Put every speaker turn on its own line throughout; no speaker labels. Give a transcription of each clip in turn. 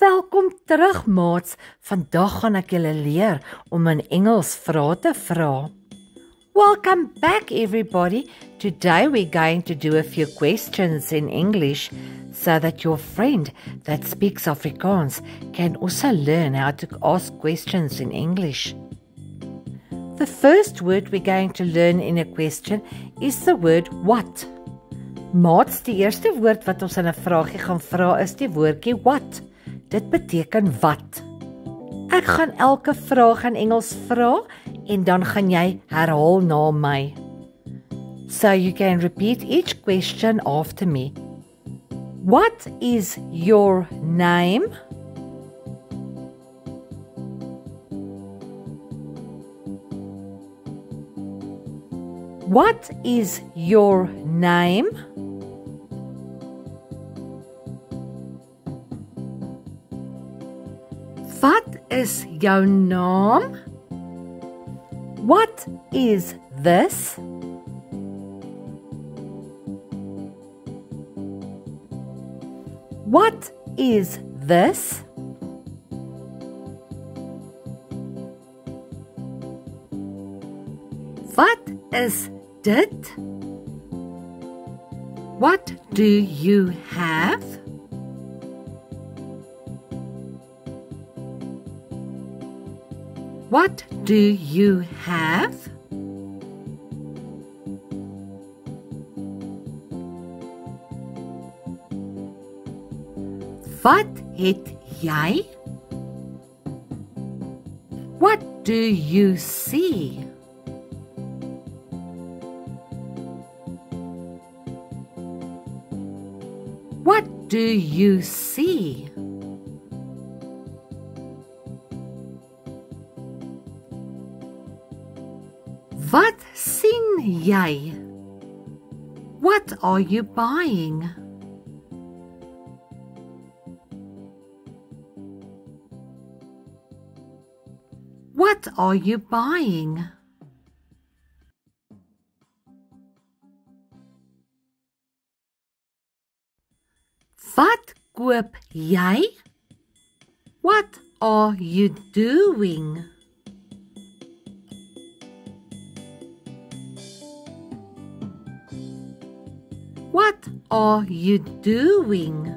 Welkom terug, maats. Vandag gaan ek julle leer om in Engels vrae te vra. Welcome back, everybody. Today we're going to do a few questions in English so that your friend that speaks Afrikaans can also learn how to ask questions in English. The first word we're going to learn in a question is the word what. Maats, die eerste woord wat ons in 'n vraagie gaan vra is die woordjie what. Dit beteken wat. Ek gaan elke vraag in Engels vra en dan gaan jy herhaal na my. So you can repeat each question after me. What is your name? What is your name? Wat is jou naam? What is this? What is this? Wat is dit? What do you have? What do you have? Wat het jy? What do you see? What do you see? Wat sien jy? What are you buying? What are you buying? Wat koop jy? What are you doing? What are you doing?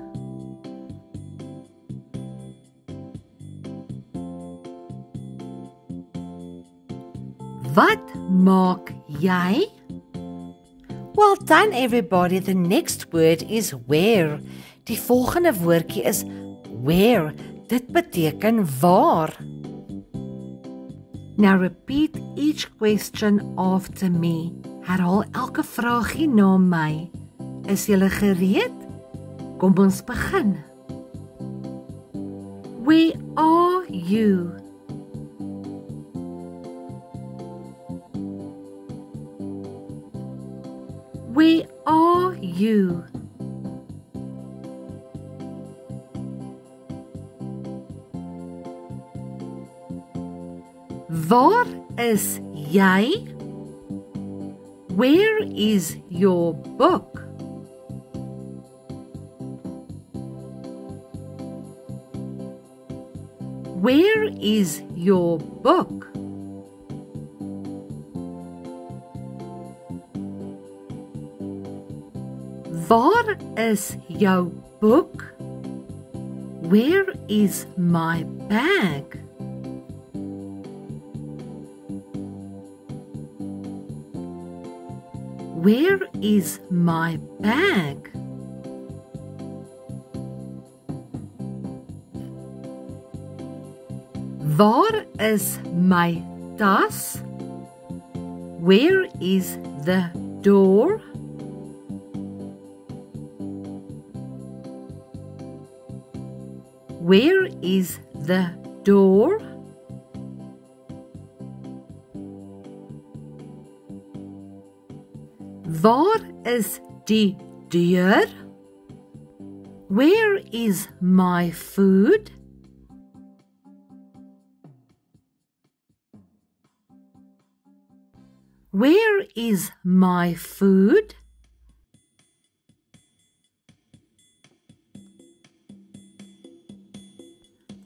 Wat maak jy? Well done, everybody. The next word is where. Die volgende woordjie is where. Dit beteken waar. Now repeat each question after me. Herhaal elke vraagie na my. Is julle gereed? Kom ons begin. Where are you? Where are you? Waar is jy? Where is your book? Where is your book? Waar is jou boek? Where is my bag? Where is my bag? Waar is my tas? Where is the door? Where is the door? Waar is die deur? Where is my food? Where is my food?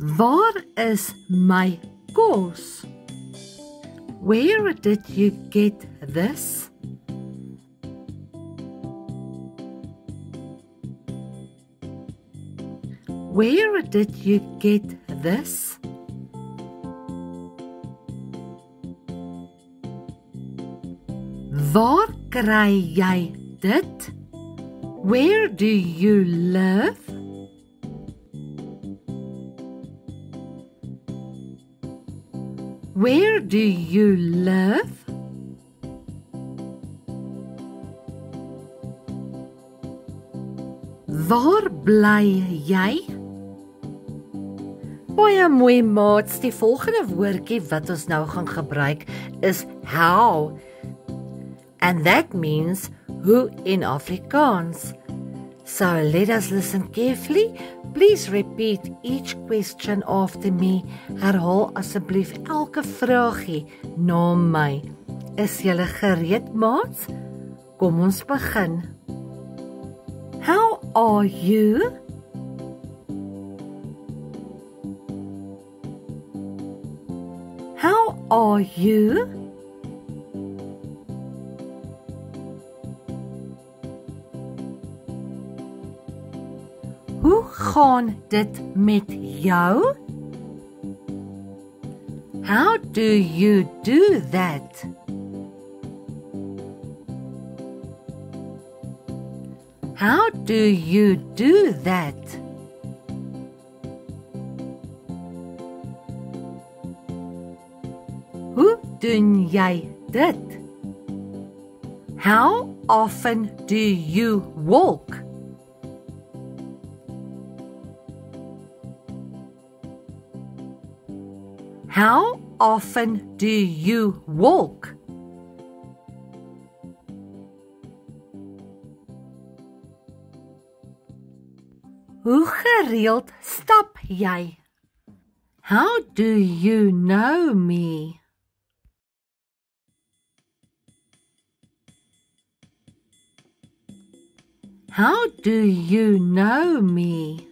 Waar is my kos? Where did you get this? Where did you get this? Waar kry jy dit? Where do you live? Where do you live? Waar bly jy? Baie mooi maats, die volgende woordjie wat ons nou gaan gebruik is how. And that means who in Afrikaans. So let us listen carefully. Please repeat each question after me. Herhaal asseblief elke vraagie na my. Is julle gereed, maats? Kom ons begin. How are you? How are you? Hoe gaan dit met jou? How do you do that? How do you do that? Hoe doen jy dit? How often do you walk? How often do you walk? Hoe gereeld stap jy? How do you know me? How do you know me?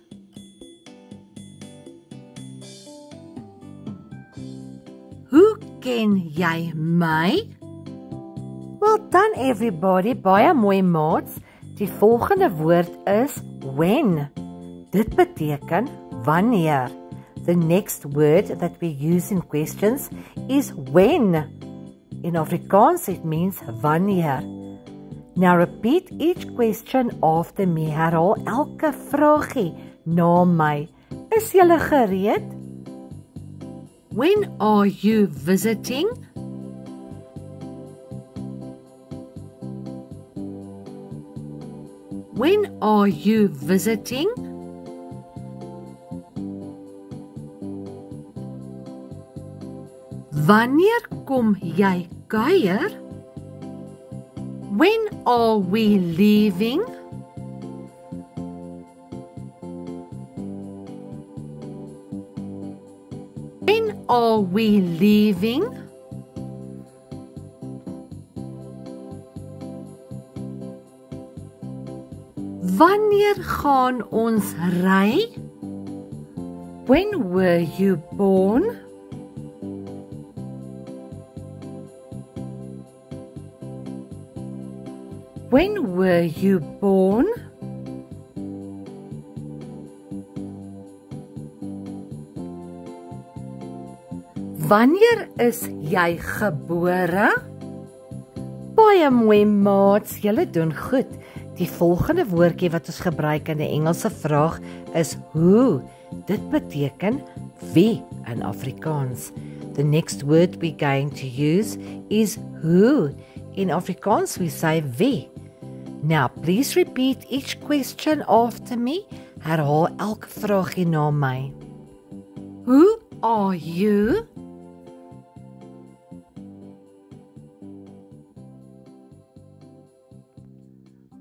Hoe ken jy my? Well done everybody, baie mooi maats. Die volgende woord is when. Dit beteken wanneer. The next word that we use in questions is when. In Afrikaans it means wanneer. Now repeat each question after me. Herhaal elke vraagie na my. Is julle gereed? When are you visiting? When are you visiting? Wanneer kom jy kuier? When are we leaving? When are we leaving? Wanneer gaan ons ry? When were you born? When were you born? Wanneer is jy gebore? Baie mooi maats, julle doen goed. Die volgende woordjie wat ons gebruik in 'n Engelse vraag is who. Dit beteken wie in Afrikaans. The next word we're going to use is who. In Afrikaans we say wie. Now please repeat each question after me. Herhaal elke vraagie na my. Who are you?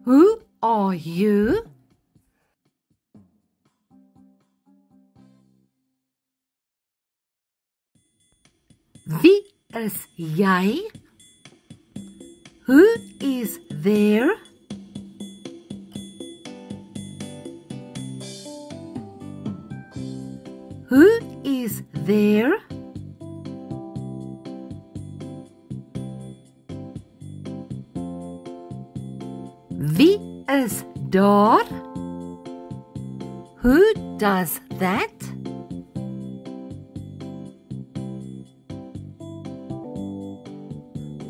Who are you? Wie is jy? Who is there? Who is there? Wie is daar? Who does that?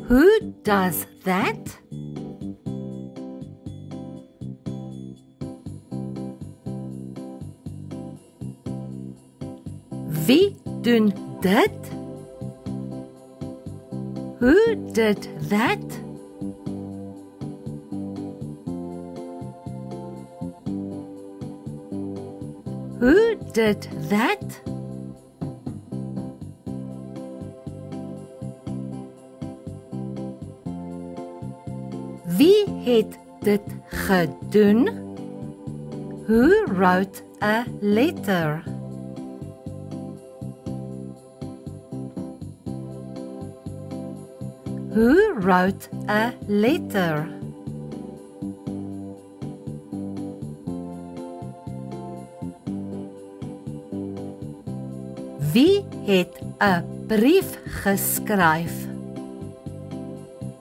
Who does that? Wie doen dit? Who did that? Who did that? Wie het dit gedoen? Who wrote a letter? Who wrote a letter? Wie het 'n brief geskryf?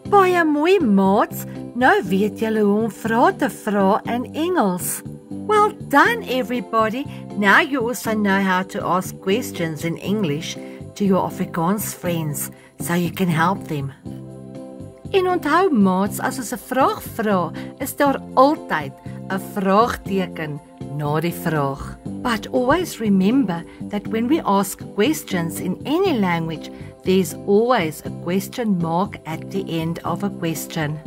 Baie mooi, maats. Nou weet julle hoe om vrae te vra in Engels. Well done, everybody. Now you also know how to ask questions in English to your Afrikaans friends, so you can help them. En onthou, maats, as ons 'n vraag vra, is daar altyd 'n vraagteken na die vraag. But always remember that when we ask questions in any language, there's always a question mark at the end of a question.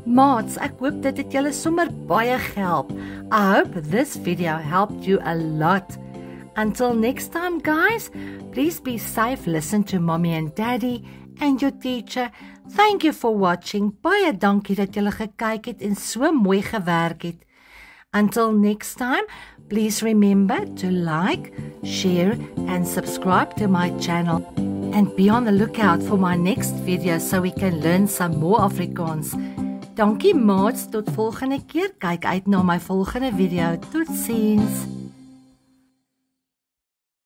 Maats, ek hoop dit het julle sommer baie gehelp. I hope this video helped you a lot. Until next time, guys, please be safe, listen to mommy and daddy and your teacher. Thank you for watching. Baie dankie dat julle gekyk het en so mooi gewerk het. Until next time, please remember to like, share and subscribe to my channel. And be on the lookout for my next video so we can learn some more Afrikaans. Dankie maats, tot volgende keer. Kyk uit na my volgende video. Totsiens.